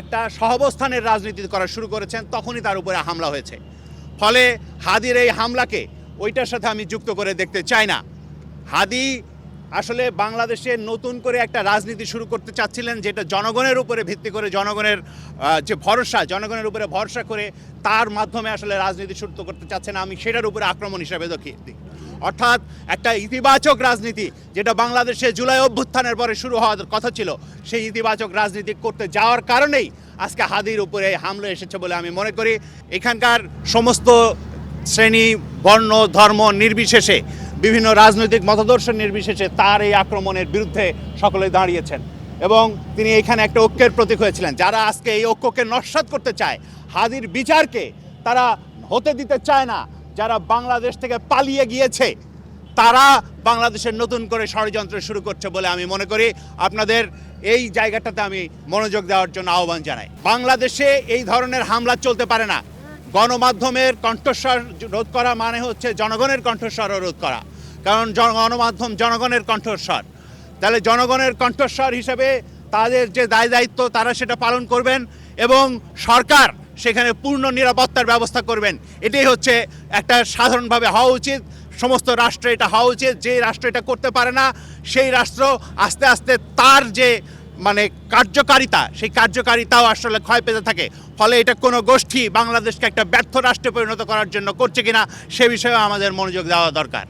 একটা সহাবস্থানের রাজনীতি করা শুরু করেছেন, তখনই তার উপরে হামলা হয়েছে। ফলে হাদির এই হামলাকে ওইটার সাথে আমি যুক্ত করে দেখতে চাই না। হাদি আসলে বাংলাদেশে নতুন করে একটা রাজনীতি শুরু করতে চাচ্ছিলেন, যেটা জনগণের উপরে ভিত্তি করে, জনগণের যে ভরসা, জনগণের উপরে ভরসা করে তার মাধ্যমে আসলে রাজনীতি শুরু করতে চাচ্ছেন। আমি সেটার উপরে আক্রমণ হিসাবে দেখি, অর্থাৎ একটা ইতিবাচক রাজনীতি যেটা বাংলাদেশে জুলাই অভ্যুত্থানের পরে শুরু হওয়ার কথা ছিল, সেই ইতিবাচক রাজনীতি করতে যাওয়ার কারণেই আজকে হাদির উপরে হামলা এসেছে বলে আমি মনে করি। এখানকার সমস্ত শ্রেণী, বর্ণ, ধর্ম নির্বিশেষে, বিভিন্ন রাজনৈতিক মতাদর্শ নির্বিশেষে তার এই আক্রমণের বিরুদ্ধে সকলে দাঁড়িয়েছেন এবং তিনি এখানে একটা ঐক্যের প্রতীক হয়েছিলেন। যারা আজকে এই ঐক্যকে নস্যাৎ করতে চায়, হাদির বিচারকে তারা হতে দিতে চায় না, যারা বাংলাদেশ থেকে পালিয়ে গিয়েছে, তারা বাংলাদেশের নতুন করে ষড়যন্ত্র শুরু করছে বলে আমি মনে করি। আপনাদের এই জায়গাটাতে আমি মনোযোগ দেওয়ার জন্য আহ্বান জানাই। বাংলাদেশে এই ধরনের হামলা চলতে পারে না। গণমাধ্যমের কণ্ঠস্বর রোধ করা মানে হচ্ছে জনগণের কণ্ঠস্বর রোধ করা, কারণ গণমাধ্যম জনগণের কণ্ঠস্বর। তাহলে জনগণের কণ্ঠস্বর হিসেবে তাদের যে দায় দায়িত্ব তারা সেটা পালন করবেন এবং সরকার সেখানে পূর্ণ নিরাপত্তার ব্যবস্থা করবেন। এটাই হচ্ছে একটা সাধারণভাবে হওয়া উচিত। সমস্ত রাষ্ট্রে এটা হওয়া উচিত। যে রাষ্ট্র এটা করতে পারে না, সেই রাষ্ট্র আস্তে আস্তে তার যে কার্যকারিতা, সেই কার্যকারিতাও আসলে ক্ষয় পেতে থাকে। ফলে এটা কোনো গোষ্ঠী বাংলাদেশকে একটা ব্যর্থ রাষ্ট্রে পরিণত করার জন্য করছে কিনা সে বিষয়ে আমাদের মনোযোগ দেওয়া দরকার।